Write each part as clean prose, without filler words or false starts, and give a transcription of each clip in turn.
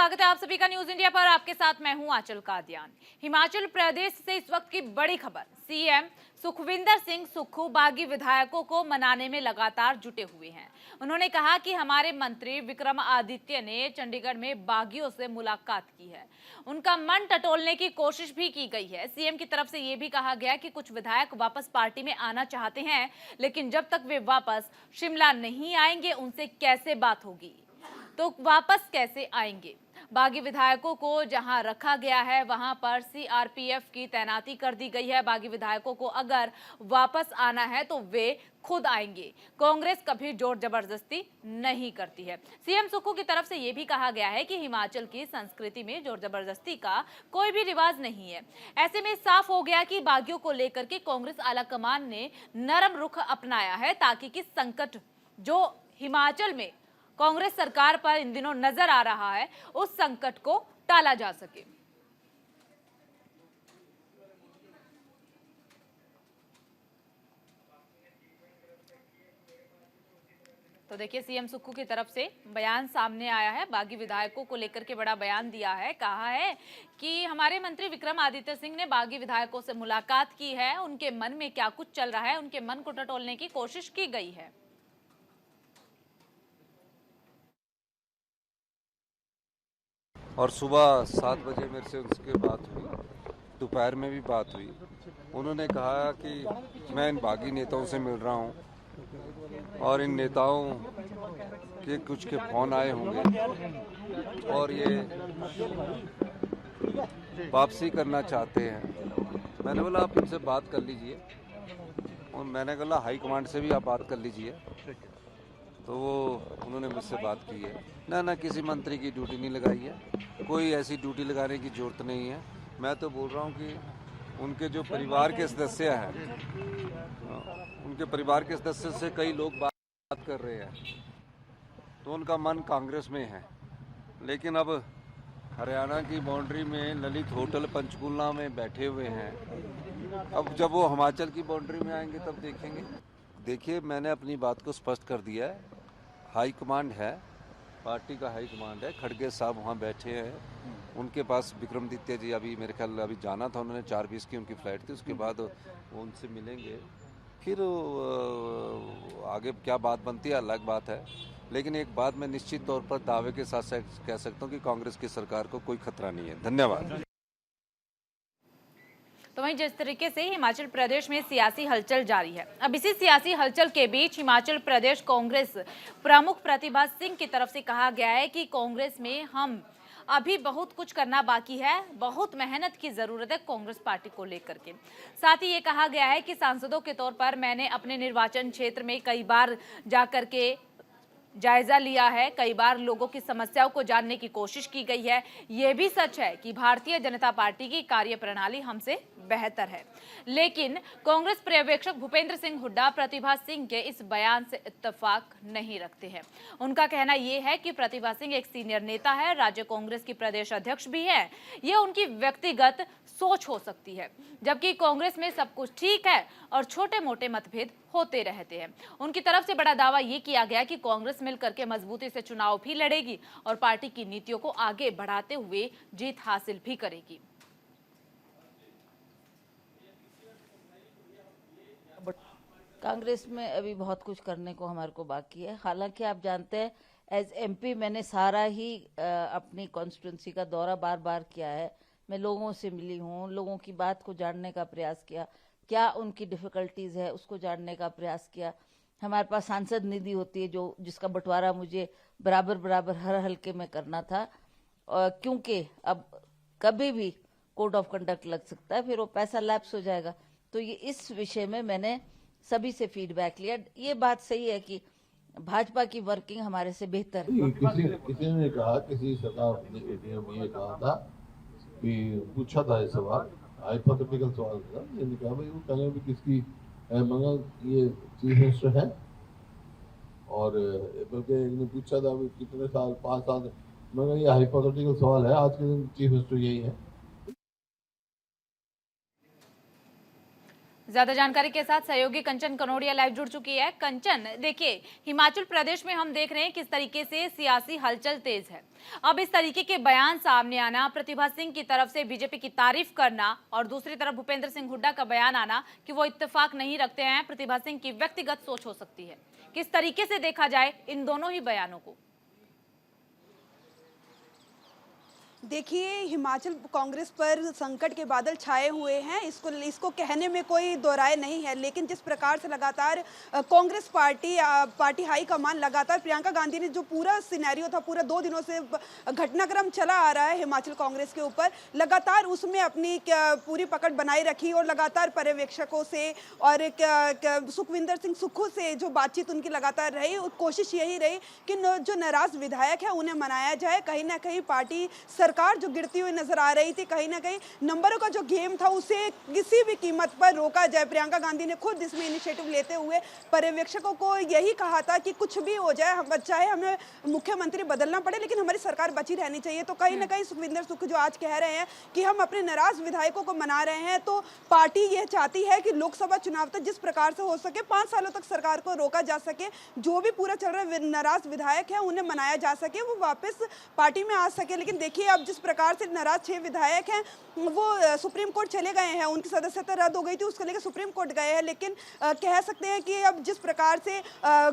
स्वागत है आप सभी का न्यूज इंडिया पर। आपके साथ मैं हूं आंचल कादियान। हिमाचल प्रदेश से इस वक्त की बड़ी खबर। सीएम सुखविंदर सिंह सुक्खू बागी विधायकों को मनाने में लगातार जुटे हुए हैं। उन्होंने कहा कि हमारे मंत्री विक्रमादित्य ने चंडीगढ़ में बागियों से मुलाकात की है, उनका मन टटोलने की कोशिश भी की गई है। सीएम की तरफ से यह भी कहा गया कि कुछ विधायक वापस पार्टी में आना चाहते हैं, लेकिन जब तक वे वापस शिमला नहीं आएंगे उनसे कैसे बात होगी, तो वापस कैसे आएंगे। बागी विधायकों को जहां रखा गया है वहां पर सीआरपीएफ की तैनाती कर दी गई है। बागी विधायकों को अगर वापस आना है तो वे खुद आएंगे। कांग्रेस कभी जोर जबरदस्ती नहीं करती है। सीएम सुक्खू की तरफ से यह भी कहा गया है कि हिमाचल की संस्कृति में जोर जबरदस्ती का कोई भी रिवाज नहीं है। ऐसे में साफ हो गया कि बागियों को लेकर के कांग्रेस आलाकमान ने नरम रुख अपनाया है, ताकि कि संकट जो हिमाचल में कांग्रेस सरकार पर इन दिनों नजर आ रहा है उस संकट को टाला जा सके। तो देखिए, सीएम सुक्खू की तरफ से बयान सामने आया है। बागी विधायकों को लेकर के बड़ा बयान दिया है। कहा है कि हमारे मंत्री विक्रमादित्य सिंह ने बागी विधायकों से मुलाकात की है, उनके मन में क्या कुछ चल रहा है, उनके मन को टटोलने की कोशिश की गई है। और सुबह 7 बजे मेरे से उसके बात हुई, दोपहर में भी बात हुई। उन्होंने कहा कि मैं इन बागी नेताओं से मिल रहा हूं और इन नेताओं के कुछ के फोन आए होंगे और ये वापसी करना चाहते हैं। मैंने बोला आप इनसे बात कर लीजिए, और मैंने कहा हाई कमांड से भी आप बात कर लीजिए। तो वो उन्होंने मुझसे बात की है। ना किसी मंत्री की ड्यूटी नहीं लगाई है, कोई ऐसी ड्यूटी लगाने की जरूरत नहीं है। मैं तो बोल रहा हूँ कि उनके जो परिवार के सदस्य हैं, उनके परिवार के सदस्य से कई लोग बात कर रहे हैं, तो उनका मन कांग्रेस में है। लेकिन अब हरियाणा की बाउंड्री में ललित होटल पंचकूला में बैठे हुए हैं। अब जब वो हिमाचल की बाउंड्री में आएंगे तब देखेंगे। देखिए, मैंने अपनी बात को स्पष्ट कर दिया है। हाई कमांड है, पार्टी का हाई कमांड है। खड़गे साहब वहाँ बैठे हैं, उनके पास विक्रमादित्य जी अभी मेरे ख्याल अभी जाना था, उन्होंने 4:20 की उनकी फ्लाइट थी। उसके बाद वो उनसे मिलेंगे, फिर आगे क्या बात बनती है अलग बात है। लेकिन एक बात मैं निश्चित तौर पर दावे के साथ कह सकता हूँ कि कांग्रेस की सरकार को कोई खतरा नहीं है। धन्यवाद। तो वहीं जिस तरीके से हिमाचल प्रदेश में सियासी हलचल जारी है, अब इसी सियासी हलचल के बीच हिमाचल प्रदेश कांग्रेस प्रमुख प्रतिभा सिंह की तरफ से कहा गया है कि कांग्रेस में हम अभी बहुत कुछ करना बाकी है, बहुत मेहनत की जरूरत है कांग्रेस पार्टी को लेकर के। साथ ही ये कहा गया है कि सांसदों के तौर पर मैंने अपने निर्वाचन क्षेत्र में कई बार जाकर के जायजा लिया है, कई बार लोगों की समस्याओं को जानने की कोशिश की गई है। यह भी सच है कि भारतीय जनता पार्टी की कार्यप्रणाली हमसे बेहतर है। लेकिन कांग्रेस पर्यवेक्षक भूपेंद्र सिंह हुड्डा प्रतिभा सिंह के इस बयान से इत्तेफाक नहीं रखते हैं। उनका कहना यह है कि प्रतिभा सिंह एक सीनियर नेता है, राज्य कांग्रेस की प्रदेश अध्यक्ष भी है। यह उनकी व्यक्तिगत सोच हो सकती है, जबकि कांग्रेस में सब कुछ ठीक है और छोटे मोटे मतभेद होते रहते हैं। उनकी तरफ से बड़ा दावा यह किया गया कि कांग्रेस मिलकर के मजबूती से चुनाव भी लड़ेगी और पार्टी की नीतियों को आगे बढ़ाते हुए जीत हासिल भी करेगी। कांग्रेस में अभी बहुत कुछ करने को हमारे को बाकी है। हालांकि आप जानते हैं, एज एमपी मैंने सारा ही अपनी कॉन्स्टिट्यूंसी का दौरा बार बार किया है। मैं लोगों से मिली हूँ, लोगों की बात को जानने का प्रयास किया, क्या उनकी डिफिकल्टीज है उसको जानने का प्रयास किया। हमारे पास सांसद निधि होती है जो जिसका बंटवारा मुझे बराबर बराबर हर हल्के में करना था, क्योंकि अब कभी भी कोड ऑफ कंडक्ट लग सकता है, फिर वो पैसा लैप्स हो जाएगा। तो ये इस विषय में मैंने सभी से फीडबैक लिया। ये बात सही है कि भाजपा की वर्किंग हमारे से बेहतर है। किसी ने कहा, किसी सरकार ने ये कहा था कि पूछा था ये सवाल, हाइपोथेटिकल सवाल था। मैंने कहा भाई वो कहने भी किसकी मंगल ये चीफ मिनिस्टर है, और बल्कि एक ने पूछा था कितने साल, 5 साल। मगर ये हाइपोथेटिकल सवाल है, आज के दिन चीफ मिनिस्टर यही है। ज्यादा जानकारी के साथ सहयोगी कंचन कनोडिया लाइव जुड़ चुकी है। कंचन, देखिए हिमाचल प्रदेश में हम देख रहे हैं किस तरीके से सियासी हलचल तेज है। अब इस तरीके के बयान सामने आना, प्रतिभा सिंह की तरफ से बीजेपी की तारीफ करना और दूसरी तरफ भूपेंद्र सिंह हुड्डा का बयान आना कि वो इत्तेफाक नहीं रखते हैं, प्रतिभा सिंह की व्यक्तिगत सोच हो सकती है। किस तरीके से देखा जाए इन दोनों ही बयानों को? देखिए, हिमाचल कांग्रेस पर संकट के बादल छाए हुए हैं, इसको कहने में कोई दो राय नहीं है। लेकिन जिस प्रकार से लगातार कांग्रेस पार्टी हाई कमान लगातार प्रियंका गांधी ने जो पूरा सिनेरियो था, पूरा 2 दिनों से घटनाक्रम चला आ रहा है हिमाचल कांग्रेस के ऊपर, लगातार उसमें अपनी पूरी पकड़ बनाए रखी और लगातार पर्यवेक्षकों से और सुखविंदर सिंह सुक्खू से जो बातचीत उनकी लगातार रही, कोशिश यही रही कि जो नाराज विधायक है उन्हें मनाया जाए। कहीं ना कहीं पार्टी सरकार जो गिरती हुई नजर आ रही थी, कहीं ना कहीं नंबरों का जो गेम था उसे किसी भी कीमत पर रोका जाए। प्रियंका गांधी ने खुद इसमें इनिशिएटिव लेते हुए पर्यवेक्षकों को यही कहा था कि कुछ भी हो जाए, हम चाहे हमें मुख्यमंत्री बदलना पड़े लेकिन हमारी सरकार बची रहनी चाहिए। तो कहीं ना कहीं सुखविंदर सुक्खू जो आज कह रहे हैं कि हम अपने नाराज विधायकों को मना रहे हैं, तो पार्टी यह चाहती है कि लोकसभा चुनाव तक जिस प्रकार से हो सके 5 सालों तक सरकार को रोका जा सके, जो भी पूरा चल रहा नाराज विधायक है उन्हें मनाया जा सके, वो वापस पार्टी में आ सके। लेकिन देखिए, अब जिस प्रकार से नाराज 6 विधायक हैं वो सुप्रीम कोर्ट चले गए हैं, उनकी सदस्यता रद्द हो गई थी, उसको लेकर सुप्रीम कोर्ट गए हैं। लेकिन कह सकते हैं कि अब जिस प्रकार से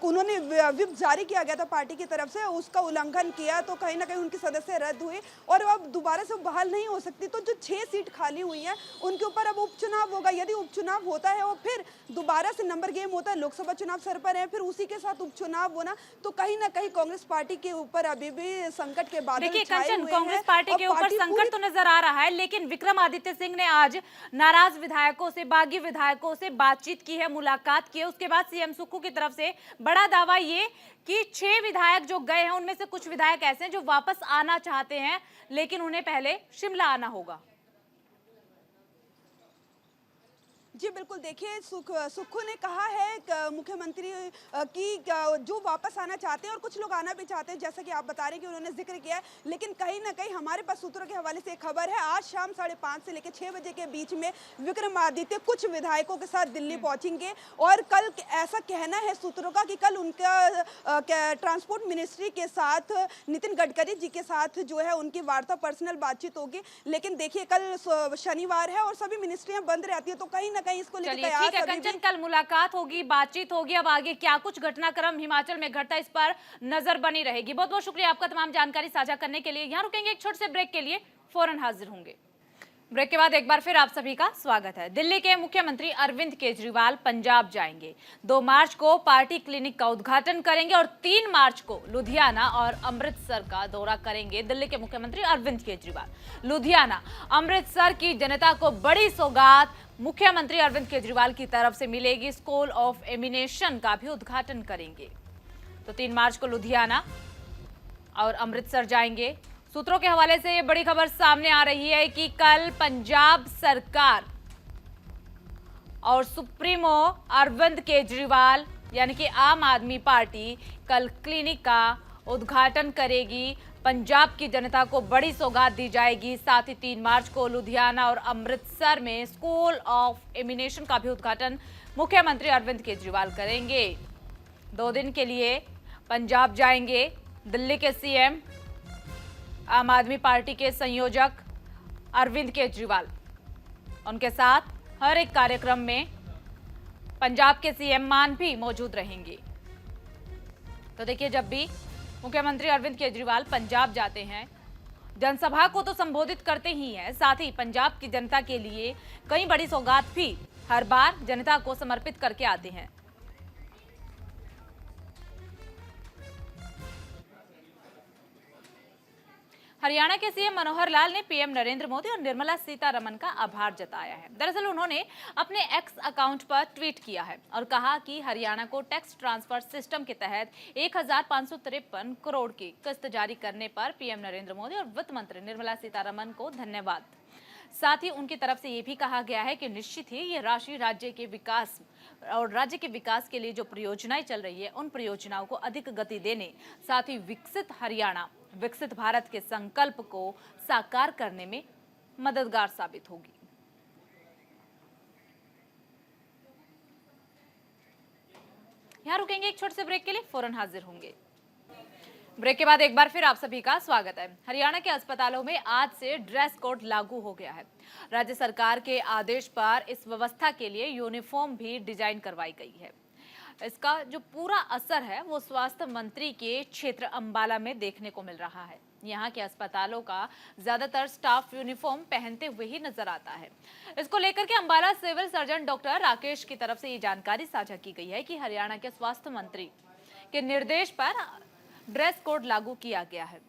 उन्होंने व्हिप जारी किया गया था पार्टी की तरफ से, उसका उल्लंघन किया, तो कहीं ना कहीं उनकी सदस्य रद्द हुई और अब दोबारा से बहाल नहीं हो सकती। तो जो 6 सीट खाली हुई हैं उनके ऊपर अब उपचुनाव होगा। यदि उपचुनाव होता है और फिर दोबारा से नंबर गेम होता है, लोकसभा चुनाव सर पर है, फिर उसी के साथ उपचुनाव होना, तो कहीं ना कहीं कांग्रेस पार्टी के ऊपर अभी भी संकट के बादल देखिए छाए कंचन, हुए कांग्रेस हैं। पार्टी के ऊपर संकट तो नजर आ रहा है, लेकिन विक्रमादित्य सिंह ने आज नाराज विधायकों से, बागी विधायकों से बातचीत की है, मुलाकात की है। उसके बाद सीएम सुक्खू की तरफ से बड़ा दावा ये कि 6 विधायक जो गए हैं उनमें से कुछ विधायक ऐसे हैं जो वापस आना चाहते हैं, लेकिन उन्हें पहले शिमला आना होगा। जी बिल्कुल, देखिए सुक्खू ने कहा है मुख्यमंत्री की जो वापस आना चाहते हैं और कुछ लोग आना भी चाहते हैं, जैसा कि आप बता रहे हैं कि उन्होंने जिक्र किया है। लेकिन कहीं ना कहीं हमारे पास सूत्रों के हवाले से एक खबर है, आज शाम 5:30 से लेकर 6 बजे के बीच में विक्रमादित्य कुछ विधायकों के साथ दिल्ली पहुंचेंगे और कल ऐसा कहना है सूत्रों का कि कल उनका ट्रांसपोर्ट मिनिस्ट्री के साथ नितिन गडकरी जी के साथ जो है उनकी वार्ता, पर्सनल बातचीत होगी। लेकिन देखिए, कल शनिवार है और सभी मिनिस्ट्रियां बंद रहती है, तो कहीं ना कहीं इसको लेकर चलिए ठीक है कंचन, कल मुलाकात होगी, बातचीत होगी, अब आगे क्या कुछ घटनाक्रम हिमाचल में घटता इस पर नजर बनी रहेगी। बहुत बहुत शुक्रिया आपका तमाम जानकारी साझा करने के लिए। यहाँ रुकेंगे एक छोटे से ब्रेक के लिए, फौरन हाजिर होंगे। ब्रेक के बाद एक बार फिर आप सभी का स्वागत है। दिल्ली के मुख्यमंत्री अरविंद केजरीवाल पंजाब जाएंगे। 2 मार्च को पार्टी क्लिनिक का उद्घाटन करेंगे और 3 मार्च को लुधियाना और अमृतसर का दौरा करेंगे दिल्ली के मुख्यमंत्री अरविंद केजरीवाल। लुधियाना, अमृतसर की जनता को बड़ी सौगात मुख्यमंत्री अरविंद केजरीवाल की तरफ से मिलेगी। स्कूल ऑफ एमिनेशन का भी उद्घाटन करेंगे। तो 3 मार्च को लुधियाना और अमृतसर जाएंगे। सूत्रों के हवाले से ये बड़ी खबर सामने आ रही है कि कल पंजाब सरकार और सुप्रीमो अरविंद केजरीवाल यानी कि आम आदमी पार्टी कल क्लिनिक का उद्घाटन करेगी। पंजाब की जनता को बड़ी सौगात दी जाएगी। साथ ही 3 मार्च को लुधियाना और अमृतसर में स्कूल ऑफ एमिनेशन का भी उद्घाटन मुख्यमंत्री अरविंद केजरीवाल करेंगे। 2 दिन के लिए पंजाब जाएंगे दिल्ली के सीएम, आम आदमी पार्टी के संयोजक अरविंद केजरीवाल। उनके साथ हर एक कार्यक्रम में पंजाब के सीएम मान भी मौजूद रहेंगे। तो देखिए, जब भी मुख्यमंत्री अरविंद केजरीवाल पंजाब जाते हैं, जनसभा को तो संबोधित करते ही हैं, साथ ही पंजाब की जनता के लिए कई बड़ी सौगात भी हर बार जनता को समर्पित करके आते हैं। हरियाणा के सीएम मनोहर लाल ने पीएम नरेंद्र मोदी और निर्मला सीतारमण का आभार जताया है। दरअसल उन्होंने अपने एक्स अकाउंट पर ट्वीट किया है और कहा कि हरियाणा को टैक्स ट्रांसफर सिस्टम के तहत 1553 करोड़ की किस्त जारी करने पर पीएम नरेंद्र मोदी और वित्त मंत्री निर्मला सीतारमण को धन्यवाद। साथ ही उनकी तरफ से ये भी कहा गया है कि निश्चित ही ये राशि राज्य के विकास और राज्य के विकास के लिए जो परियोजनाएं चल रही है उन परियोजनाओं को अधिक गति देने, साथ ही विकसित हरियाणा विकसित भारत के संकल्प को साकार करने में मददगार साबित होगी। यहाँ रुकेंगे एक छोटे से ब्रेक के लिए, फौरन हाजिर होंगे। ब्रेक के बाद एक बार फिर आप सभी का स्वागत है। हरियाणा के अस्पतालों में आज से ड्रेस कोड लागू हो गया है। राज्य सरकार के आदेश पर इस व्यवस्था के लिए यूनिफॉर्म भी डिजाइन करवाई गई है। इसका जो पूरा असर है वो स्वास्थ्य मंत्री के क्षेत्र अंबाला में देखने को मिल रहा है। यहाँ के अस्पतालों का ज्यादातर स्टाफ यूनिफॉर्म पहनते हुए ही नजर आता है। इसको लेकर के Ambala civil surgeon doctor Rakesh की तरफ से ये जानकारी साझा की गई है कि हरियाणा के स्वास्थ्य मंत्री के निर्देश पर ड्रेस कोड लागू किया गया है।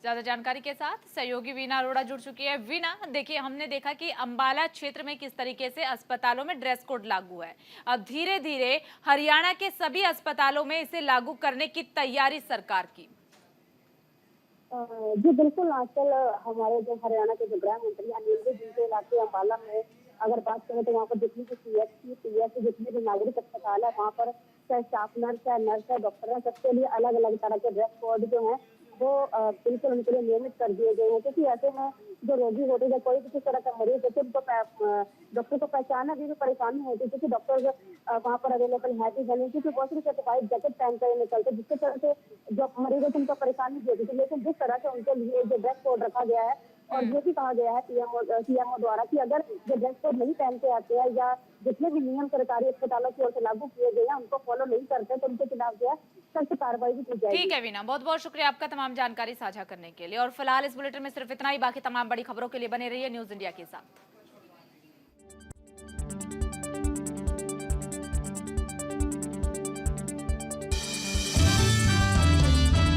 ज्यादा जानकारी के साथ सहयोगी वीना अरोड़ा जुड़ चुकी है। वीना, देखिए, हमने देखा कि अंबाला क्षेत्र में किस तरीके से अस्पतालों में ड्रेस कोड लागू है। अब धीरे धीरे हरियाणा के सभी अस्पतालों में इसे लागू करने की तैयारी सरकार की। जी बिल्कुल, आजकल हमारे जो हरियाणा के जो गृह मंत्री अनिल जिनके इलाके अंबाला में अगर बात करें तो वहाँ पर जितनी भी पीएचसी जितने भी नागरिक अस्पताल है वहाँ पर चाहे स्टाफ नर्स है डॉक्टर है, सबके लिए अलग अलग तरह के ड्रेस कोड जो है वो बिल्कुल उनके लिए नियमित कर दिए गए हैं। क्योंकि ऐसे में जो रोगी होते हैं, कोई किसी तरह का मरीज होते हैं, उनको डॉक्टर को पहचानने में भी परेशानी होती है क्योंकि डॉक्टर वहाँ पर अवेलेबल है भी नहीं, क्योंकि बहुत से व्हाइट जैकेट पहन कर निकलते, जिसके तरह से जो मरीज होते हैं उनको परेशानी भी होती थी। लेकिन जिस तरह से उनके लिए जो ड्रेस कोड रखा गया है और ये भी कहा गया है सीएमओ द्वारा कि अगर जो ड्रेस कोड नहीं पहन के आते हैं या जितने भी नियम सरकारी अस्पतालों की ओर से लागू किए गए हैं उनको फॉलो नहीं करते तो उनके खिलाफ जो है सख्त कार्रवाई भी की जाएगी। ठीक है वीना, बहुत बहुत शुक्रिया आपका तमाम जानकारी साझा करने के लिए। और फिलहाल इस बुलेटिन में सिर्फ इतना ही। बाकी तमाम बड़ी खबरों के लिए बने रहिए न्यूज इंडिया के साथ।